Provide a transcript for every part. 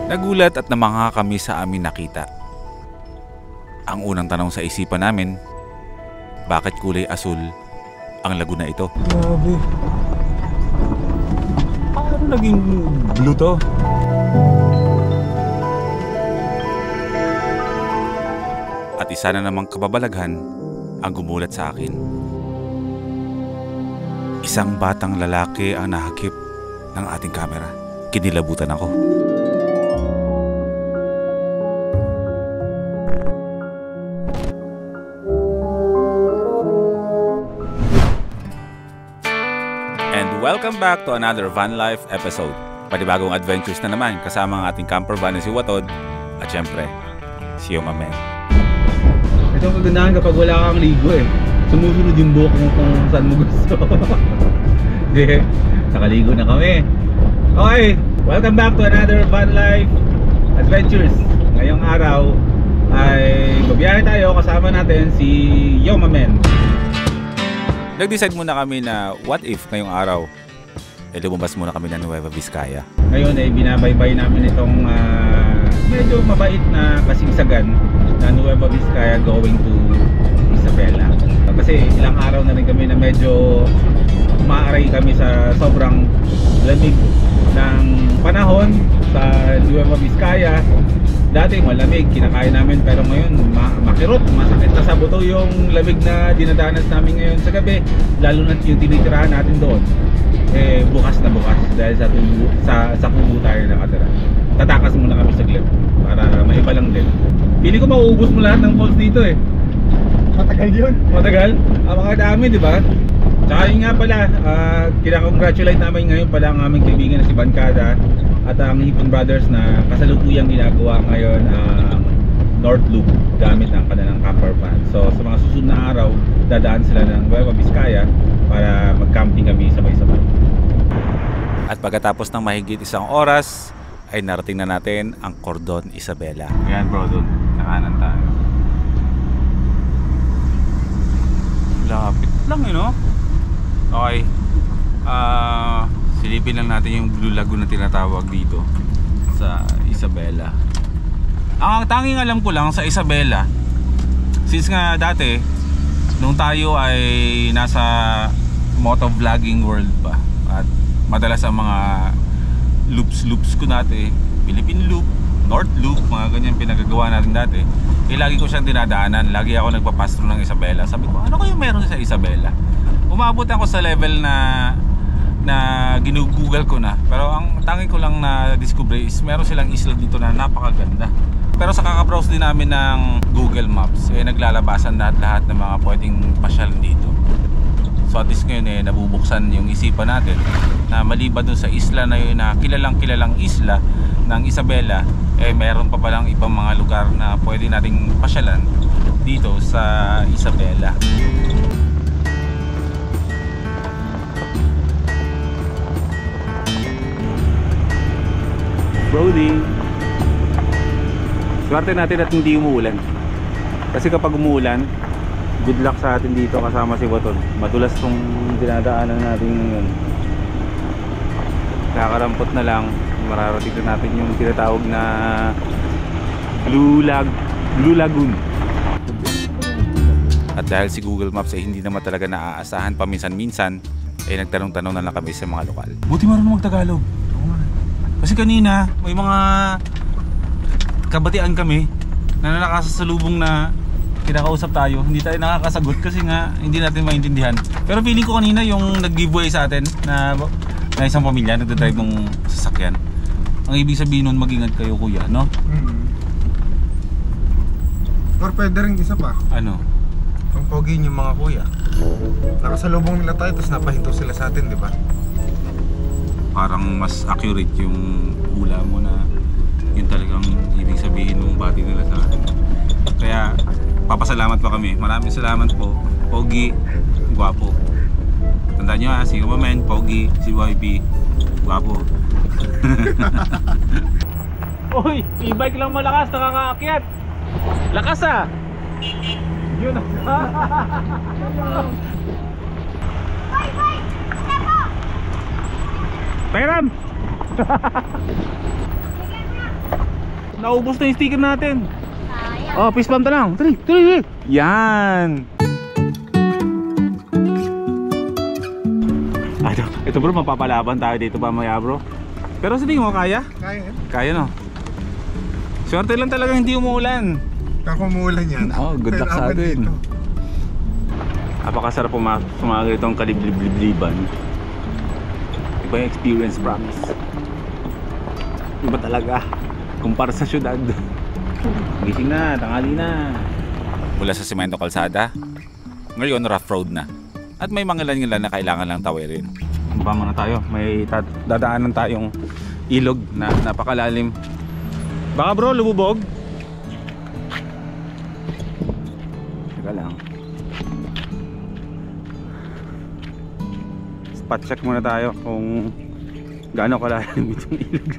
Nagulat at namangha kami sa amin nakita. Ang unang tanong sa isipan namin, bakit kulay asul ang laguna ito? Grabe. Paano naging blue to? At isa na namang kababalaghan ang gumulat sa akin. Isang batang lalaki ang nahakip ng ating kamera. Kinilabutan ako. And welcome back to another van life episode. Panibagong adventures na naman kasama ang ating camper van na si Watod at syempre si Yomamen. Ito ang kagandahan kapag wala kang ligo eh. Sumusunod yung buhok mo kung saan mo gusto. Hindi, nakaligo na kami. Okay, welcome back to another van life adventures. Ngayong araw ay babiyahe tayo, kasama natin si Yomamen. Nag-decide muna kami na what if ngayong araw lumabas muna kami ng Nueva Vizcaya. Ngayon ay binabaybay namin itong medyo mabait na kasingsagan na Nueva Vizcaya going to Isabela. Kasi ilang araw na rin kami na medyo umaaray kami sa sobrang lamig ng panahon sa Nueva Vizcaya. Dati malamig, kinakaya namin, pero ngayon makirot, masakit na sa buto yung lamig na dinadanas namin ngayon sa gabi, lalo na yung tinitirahan natin doon. Bukas na bukas dahil sa kubo tayo nakatira. Tatakas muna kami saglit para maiba lang din. Pili ko mauubos mo lahat ng falls dito eh. Matagal yun. Matagal? Mga dami, di ba? Tsaka yun nga pala, kinakongratulate namin ngayon pala ang aming kaibigan na si Bancada at ang Hipon Brothers na kasalukuyang ginagawa ngayon ang North Loop gamit ang kanilang camper van. So sa mga susunod na araw, dadaan sila ng Nueva Vizcaya para mag-camping kami sabay-sabay. At pagkatapos ng mahigit isang oras ay narating na natin ang Cordon Isabela. Ayan bro, doon nakanan tayo. Lapit lang no? Okay, silipin lang natin yung Blue Lagoon na tinatawag dito sa Isabela. Ang tanging alam ko lang sa Isabela, since nga dati nung tayo ay nasa motovlogging world pa at madalas ang mga loops ko dati, Philippine Loop, North Loop, mga ganyan pinagagawa natin dati, lagi ko siyang dinadaanan. Lagi ako nagpapass through ng Isabela. Sabi ko, ano kayo meron sa Isabela? Umabot ako sa level na ginugoogle ko na, pero ang tanging ko lang na discover is meron silang isla dito na napakaganda. Pero sa kakabrowse din namin ng Google Maps, naglalabasan lahat ng mga pwedeng pasyalan dito. So at least ngayon nabubuksan yung isipan natin na maliban dun sa isla na yun na kilalang isla ng Isabela, meron pa palang ibang mga lugar na pwede nating pasyalan dito sa Isabela. Brody, swerte natin at hindi umuulan. Kasi kapag umuulan, good luck sa atin dito kasama si Watod. Madulas tong dinadaanan natin ngayon. Kakarampot na lang, mararating na natin yung tinatawag na Blue Lagoon. At dahil si Google Maps ay hindi naman talaga naaasahan paminsan-minsan, nagtanong-tanong na lang kami sa mga lokal. Buti marunong mag-Tagalog. Kasi kanina may mga kabatian kami na nakasasalubong na kinakausap tayo, hindi tayo nakakasagot kasi nga hindi natin maintindihan. Pero feeling ko kanina yung nag-giveaway sa atin na isang pamilya nagdadrive ng sasakyan. Ang ibig sabihin nun, mag-ingat kayo kuya, no? Or pwede rin isa pa. Ano? Ang pogi yung mga kuya. Nakasalubong nila tayo tapos napahinto sila sa atin, di ba? Parang mas accurate yung hula mo na yun talagang ibig sabihin ng bati nila sa atin. Kaya papasalamat pa kami. Maraming salamat po. Pogi, gwapo. Tandaan nyo si Yomamen, Pogi, si YP, gwapo. Uy, e-bike lang malakas, nakakaakyat. Lakas ah. Yun Pairam! Naubos na yung sticker natin. Oh, fist bump na lang. Tuloy. Yan. Ito bro, mapapalaban tayo dito mamaya bro. Pero sa tingin mo, kaya? Kaya. Kaya no. Swerte lang talaga hindi umuulan. Kako umuulan yan. Oh, good luck sa atin. Napakasarap pumaga itong kaliblib-liban. Iba yung experience, promise. Iba talaga kumpara sa syudad. Gising na, tanghali na. Mula sa semento kalsada, ngayon rough road na. At may mga langilan na kailangan lang tawirin. Bama na tayo, may dadaanan tayong ilog na napakalalim. Baka bro, lumubog. Teka lang. Spot check muna tayo kung gaano kalalim itong ilog.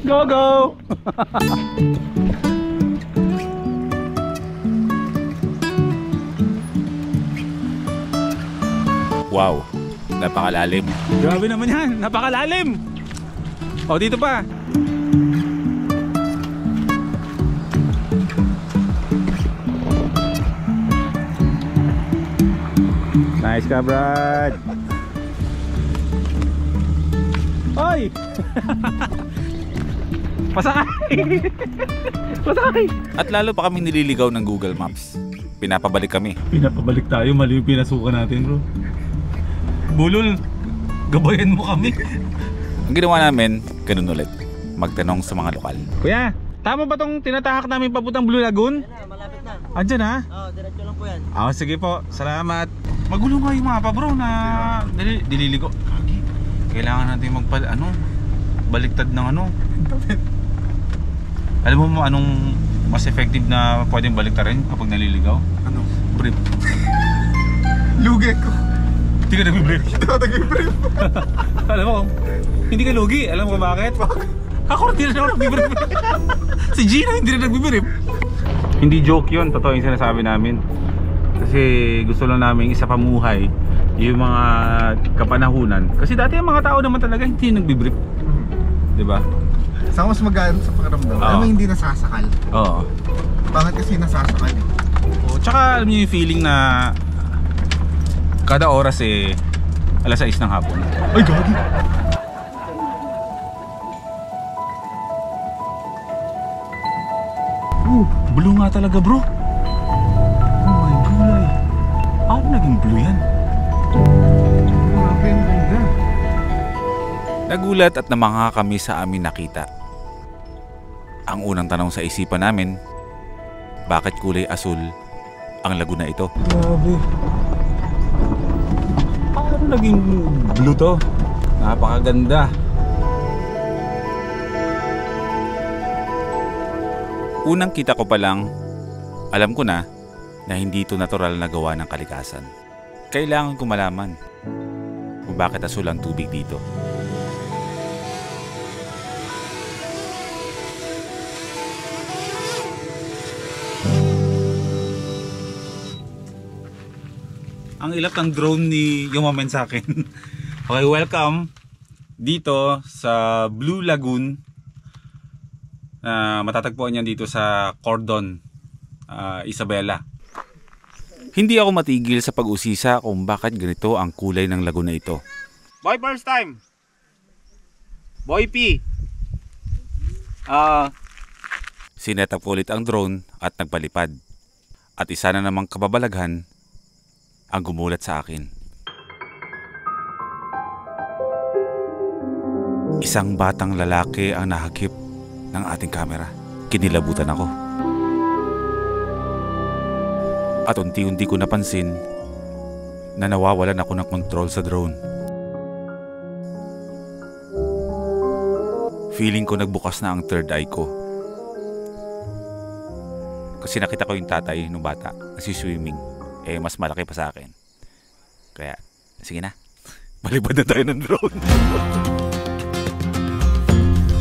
Go go! Wow, napakalalim. Grabe naman yan, napakalalim. O dito pa. Nice ka, Brad. Oy! Pasakay! Pasakay! At lalo pa kami nililigaw ng Google Maps. Pinapabalik kami. Pinapabalik tayo, mali yung pinasukan natin bro. Bulol, gabayan mo kami. Ang ginawa namin, ganun ulit. Magtanong sa mga lokal. Kuya, tama ba tong tinatahak namin papuntang Blue Lagoon? Yan na, malapit na. Andyan ha? Oo, diretso lang po yan. Sige po, salamat. Magulo nga yung mapa bro na dililigo. Kailangan natin baliktad ng ano. Alam mo anong mas effective na pwedeng baliktarin kapag naliligaw? Ano? Brief. Lugi ko. Hindi ka nag-brief. Hindi ako nag-brief. Alam mo, hindi ka lugi. Alam mo bakit? Ako hindi na ako nag-brief. Si Gino hindi na nag-brief. Hindi joke yun, totoo yung sinasabi namin. Kasi gusto lang namin isa pamuhay yung mga kapanahunan. Kasi dati yung mga tao naman talaga hindi nagbibrief. Diba? Saka mas magaan sa pakiramdam. Oo. Alam mo hindi nasasakal. Oo. Bakit kasi nasasakal eh? Tsaka alam niyo yung feeling na kada oras alas 6 ng hapon. Ay, gagi! Blue nga talaga bro. Oh my gulay. Ano naging blue yan? Grabe yung ganda. Nagulat at namangha kami sa amin nakita. Ang unang tanong sa isipan namin, bakit kulay asul ang Laguna ito? Grabe. Ano naging blue to? Napakaganda. Unang kita ko pa lang, alam ko na hindi ito natural na gawa ng kalikasan. Kailangan ko malaman kung bakit asul ang tubig dito. Ang ilap ng drone ni Yumamen sa akin. Okay, welcome dito sa Blue Lagoon. Matatagpuan yan dito sa Cordon, Isabela. Hindi ako matigil sa pag-usisa kung bakit ganito ang kulay ng Laguna ito. Boy, first time. Boy P. Sinetap ko ulit ang drone at nagpalipad. At isa na namang kababalaghan ang gumulat sa akin. Isang batang lalaki ang nahagip ng ating kamera. Kinilabutan ako. At unti-unti ko napansin na nawawalan ako ng control sa drone. Feeling ko nagbukas na ang third eye ko. Kasi nakita ko yung tatay ng bata nagsiswimming. Mas malaki pa sa akin. Kaya, sige na. Malipad na tayo ng drone.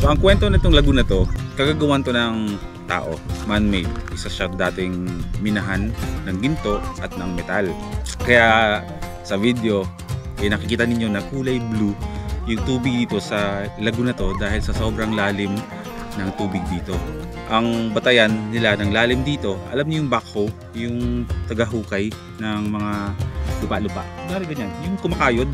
So ang kwento nitong Laguna to, kagagawan to ng tao, man-made. Isa siya dating minahan ng ginto at ng metal. Kaya sa video, nakikita ninyo na kulay blue yung tubig dito sa Laguna to dahil sa sobrang lalim ng tubig dito. Ang batayan nila ng lalim dito, alam niyo yung backhoe, yung tagahukay ng mga lupa-lupa. Dari ganyan, yung kumakayod.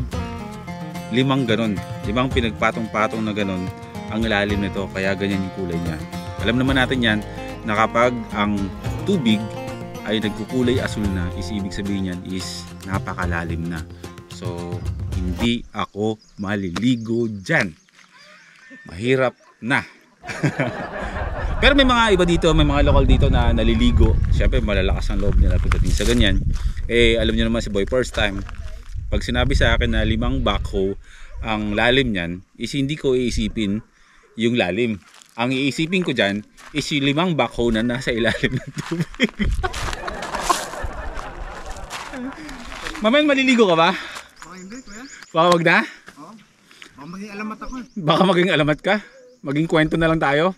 5 ganon, 5 pinagpatong-patong na ganon ang lalim nito, kaya ganyan yung kulay niya. Alam naman natin yan na kapag ang tubig ay nagkukulay asul na, ibig sabihin yan is napakalalim na. So hindi ako maliligo dyan, mahirap na. Pero may mga iba dito, may mga lokal dito na naliligo. Syempre malalakas ang loob nila pagdating sa ganyan. Eh alam niyo naman si Boy, first time pag sinabi sa akin na 5 backhoe ang lalim niyan, is hindi ko iisipin yung lalim. Ang iisipin ko dyan is yung 5 backhoe na nasa ilalim ng tubig. Mamaya maliligo ka ba? Oh, hindi kuya. Baka wag na? Oh. Baka maging alamat ako eh. Baka maging alamat ka? Maging kwento na lang tayo?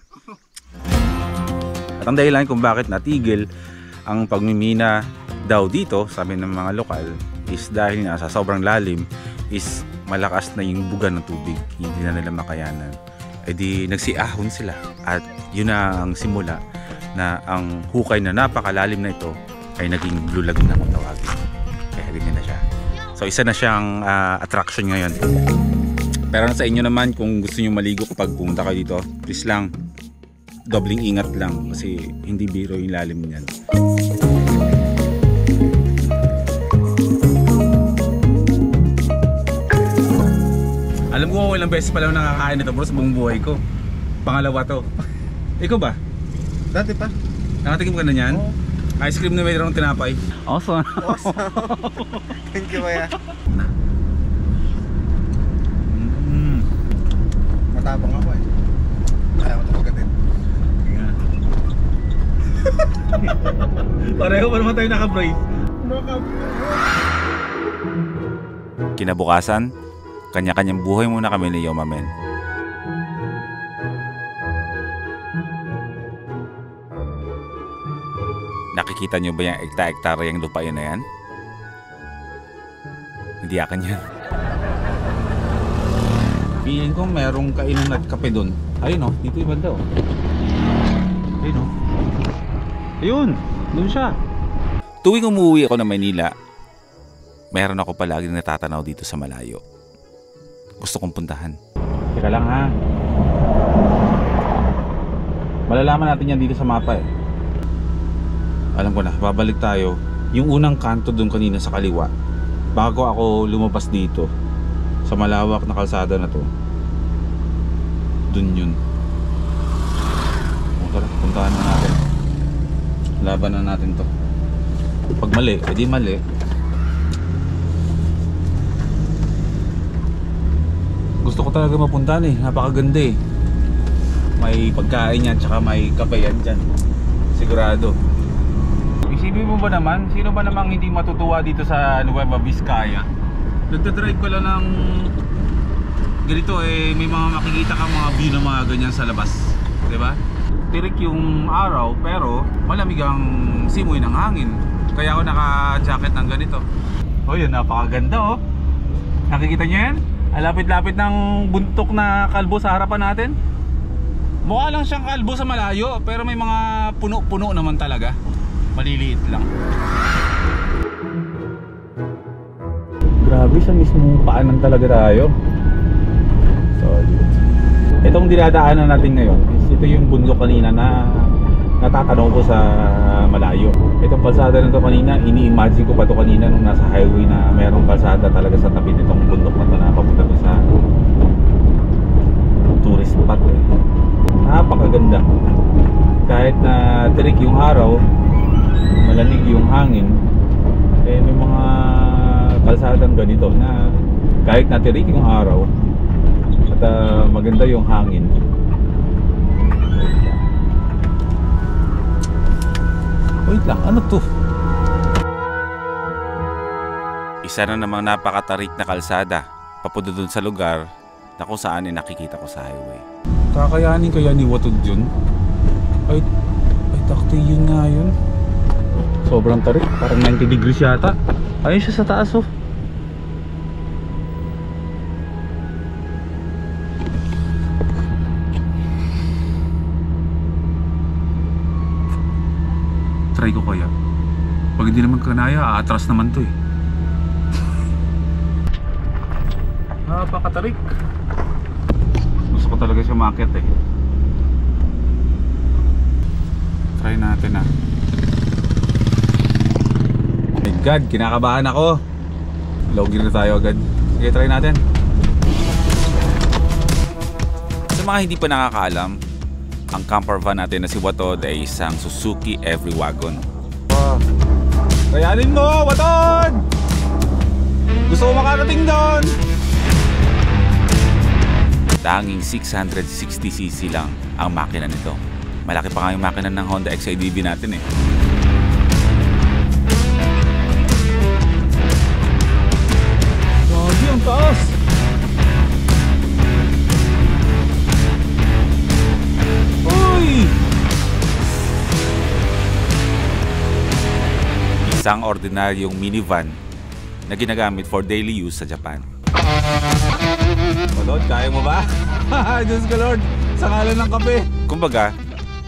At ang dahilan kung bakit natigil ang pagmimina daw dito, sabi ng mga lokal, is dahil nga sa sobrang lalim is malakas na yung buga ng tubig, hindi na nila makayanan. E di nagsiahon sila at yun na ang simula na ang hukay na napakalalim na ito ay naging Blue Lagoon na kung tawagin. Kaya ganyan na siya. So isa na siyang attraction ngayon. Pero sa inyo naman, kung gusto nyo maligo kapag pumunta kayo dito, please lang dobling ingat lang kasi hindi biro yung lalim niyan. Alam ko ilang beses pa lang nakakain nito bro sa buong buhay ko. Pangalawa to. Ikaw ba? Dati pa. Nakatikim ka na niyan? Oo. Ice cream na mayroong tinapay. Awesome. Thank you kuya. Matabang ako eh. Kaya ko ito pagkatin. Pareho pa naman tayo naka-brace. Kinabukasan, kanya-kanyang buhay muna kami ni Yomamen. Nakikita nyo ba yung ekta-ektara yung lupa yun na yan? Hindi akin yan. Feeling ko merong kainan at kape doon. Ayun o, dito yung banda o. Ayun o. Ayun, doon siya. Tuwing umuwi ako ng Manila, meron ako palagi natatanaw dito sa malayo. Gusto kong puntahan. Teka lang ha. Malalaman natin yan dito sa mapa eh. Alam ko na, babalik tayo. Yung unang kanto doon kanina sa kaliwa, bago ako lumabas dito sa malawak na kalsada na to, doon yun. Tara, puntahan na natin. Laban na natin to. Pag mali, edi mali. Gusto ko talaga mapuntahan eh, napakaganda eh. May pagkain yan, tsaka may kape yan dyan. Sigurado. Isipin mo ba naman, sino ba namang hindi matutuwa dito sa Nueva Vizcaya? Nagdadrive ko lang ng ganito eh, may mga makikita kang mga view na mga ganyan sa labas, diba? Tirik yung araw pero malamig ang simoy ng hangin. Kaya ako naka-jacket ng ganito. Oh yun, napakaganda oh. Nakikita nyo yan? Alapit-lapit ng buntok na kalbo sa harapan natin. Mukha lang siyang kalbo sa malayo pero may mga puno-puno naman talaga. Maliliit lang. Grabe, sa mismong paanan talaga tayo. So, itong dinadaanan natin ngayon is ito yung bundok kanina na natatanaw ko sa malayo. Itong kalsada na ito kanina, ini-imagine ko pa ito kanina nung nasa highway na mayroong kalsada talaga sa tabi nitong bundok na ito na papunta sa tourist spot eh. Napakaganda. Kahit na tirik yung araw, malamig yung hangin, eh may mga kalsadang ganito na kahit na tirik yung araw at maganda yung hangin. Wait lang, ano to? Isa na namang napakatarik na kalsada papunta dun sa lugar na kung saan nakikita ko sa highway. Kakayanin kaya ni Watod yun? Ay takti yun nga yun. Sobrang tarik, parang 90 degrees yata. Ayun siya sa taas oh. try ko kaya. Pag hindi naman kanaya, aatras naman to eh. Napakatarik. Gusto ko talaga siya maakyat eh. Try natin ah. My God, kinakabahan ako. Low gear na tayo agad. Sige, try natin. Sa mga hindi pa nakakaalam, ang camper van natin na si Watod ay isang Suzuki Every Wagon. Kayanin mo, Watod! Gusto ko makarating doon! Tanging 660cc lang ang makina nito. Malaki pa nga yung makina ng Honda XIDV natin eh. Grabe, ang taas! Uy! Isang ordinaryong minivan na ginagamit for daily use sa Japan. Lord, kaya mo ba? Diyos ko Lord, sa ngalan ng kape. Kumbaga,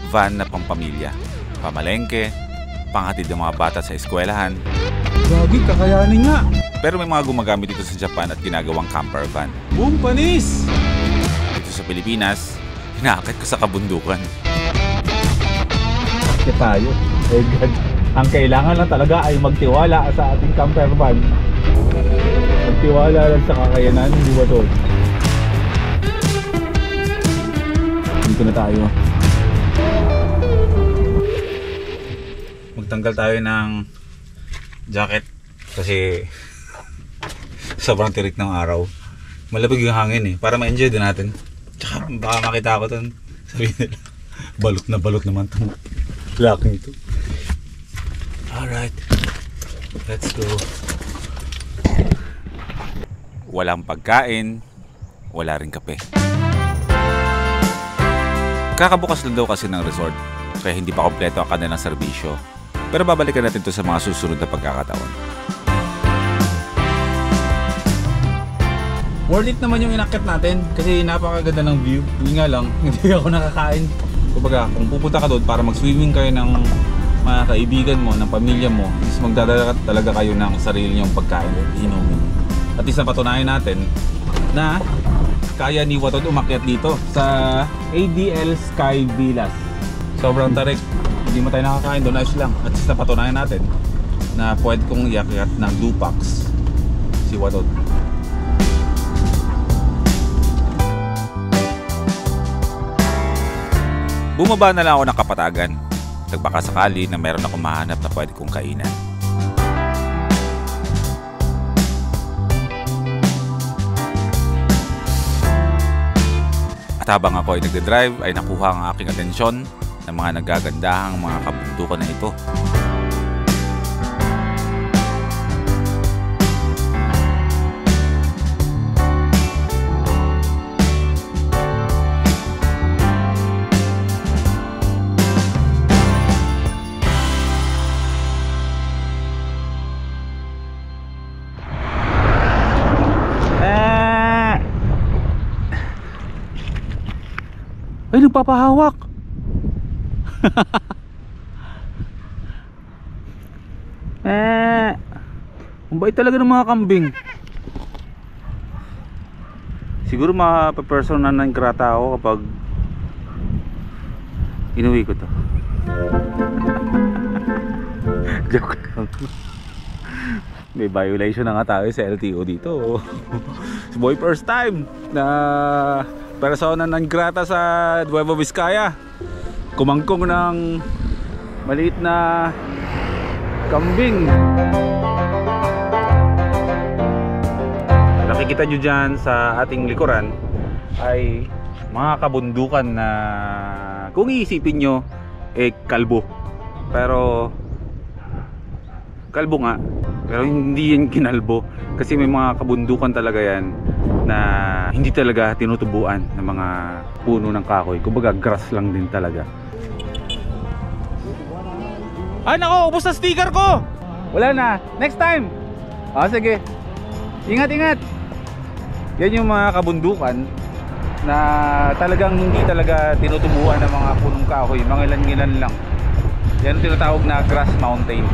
van na pampamilya, pamalengke, panghatid ng mga bata sa eskwelahan. Gagi, kakayanin nga. Pero may mga gumagamit dito sa Japan at ginagawang camper van. Boom, panis! Dito sa Pilipinas, hinakit ko sa kabundukan. Bakit tayo? Eh God, ang kailangan lang talaga ay magtiwala sa ating camper van. Magtiwala lang sa kakayanan, hindi ba to? Dito na tayo. Magtanggal tayo ng jacket kasi sobrang tirik ng araw. Malabig yung hangin eh, para ma-enjoy din natin. Tsaka baka makita ko ton, sabihin nila balot naman tong laking ito. Alright, let's go. Walang pagkain, wala rin kape. Kakabukas lang daw kasi ng resort, kaya hindi pa kompleto ang kanilang serbisyo. Pero babalikan natin ito sa mga susunod na pagkakataon. Worth it naman yung inakyat natin kasi napakaganda ng view. Hindi nga lang, hindi ako nakakain. Kumbaga, kung pupunta ka doon para mag-swimming kayo ng mga kaibigan mo, ng pamilya mo, is magdadala talaga kayo ng sarili nyong pagkain at inumin. At isa patunayan natin na kaya ni Watod umakyat dito sa ADL Sky Villas. Sobrang tarik, hindi mo tayo nakakain doon, ayos lang. At isa patunayan natin na pwede kong iakyat ng Dupax si Watod. Bumaba na lang ako ng Kapatagan. Nagbaka sakali na meron akong mahanap na pwede kong kainan. At habang ako ay nagdadrive ay nakuha ang aking atensyon ng mga nagagandahang mga kabundukan na ito. Ay, nagpapahawak. Ang bait talaga ng mga kambing. Siguro mapapersona ng grata ako kapag inuwi ko to. Joke lang. May violation na nga tayo sa LTO dito. It's boy first time na persona non grata sa Nueva Vizcaya. Kumangkong ng maliit na kambing. Nakikita nyo dyan sa ating likuran ay mga kabundukan na kung iisipin nyo kalbo. Pero kalbo nga, pero hindi yan kinalbo kasi may mga kabundukan talaga yan na hindi talaga tinutubuan ng mga puno ng kahoy. Kumbaga grass lang din talaga. Ay nako, ubos na sticker ko. Wala na, next time. Sige, ingat. Yan yung mga kabundukan na talagang hindi talaga tinutubuan ng mga punong kahoy. Mga ilan lang. Yan tinatawag na grass mountain.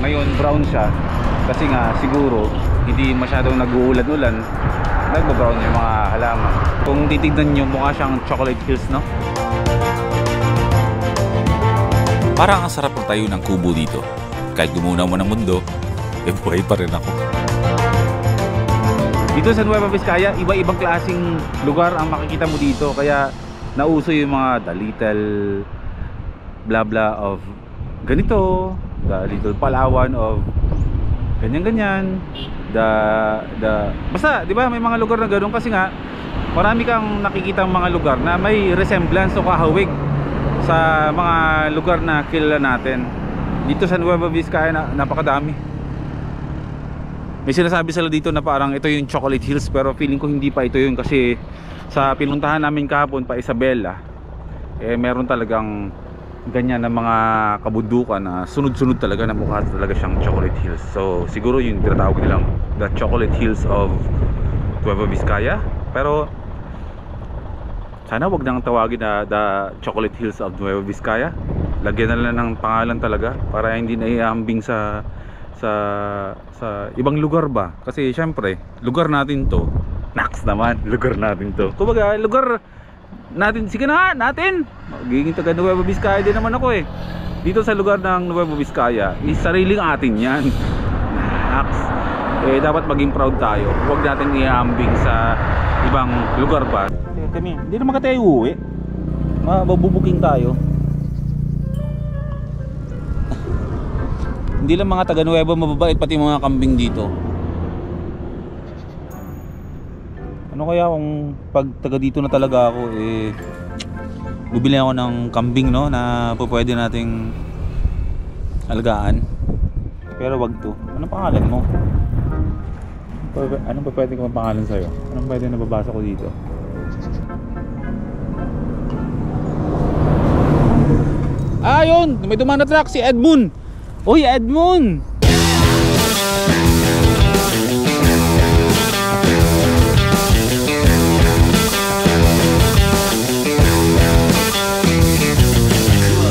Ngayon brown siya kasi nga siguro hindi masyadong nag-uulan-ulan, nagbo-brown yung mga halaman. Kung titignan nyo, mukha siyang chocolate hills, no? Parang ang sarap ng tayo ng kubo dito. Kahit gumunaw mo ng mundo, buhay pa rin ako. Dito sa Nueva Vizcaya, iba-ibang klaseng lugar ang makikita mo dito. Kaya nauso yung mga the little blah blah of ganito, the little Palawan of ganyan-ganyan, basta, di ba, may mga lugar na ganoon kasi nga marami kang nakikita mga lugar na may resemblance o kahawig sa mga lugar na kilala natin. Dito sa Nueva Vizcaya napakadami. May sinasabi sila dito na parang ito yung Chocolate Hills, pero feeling ko hindi pa ito yun kasi sa pinuntahan namin kahapon pa Isabela, meron talagang ganyan na mga kabundukan na sunod-sunod talaga na mukha talaga siyang Chocolate Hills. So siguro yung tinatawag nilang the Chocolate Hills of Nueva Vizcaya, pero sana wag nang tawagin na the Chocolate Hills of Nueva Vizcaya. Lagyan na lang ng pangalan talaga para hindi na iambing sa ibang lugar ba, kasi syempre lugar natin to. Naks naman, lugar natin to. Kumbaga lugar natin, sige na natin, magiging taga Nueva Vizcaya din naman ako eh. Dito sa lugar ng Nueva Vizcaya, sariling atin yan. Naks, dapat maging proud tayo. Huwag natin iambing sa ibang lugar pa. Kami, hindi naman ka tayo uuwi, mabubuking tayo. Hindi lang mga taga Nueva mababait, pati mga kambing dito. Ano kaya kung pag taga dito na talaga ako, bibili ako ng kambing, no, na pwede nating alagaan. Pero wag to. Anong pangalan mo? Anong pwede kong pangalan sa'yo? Anong pwede nababasa ko dito? Ah, yun! May dumaan na truck, si Edmund! Uy, Edmund!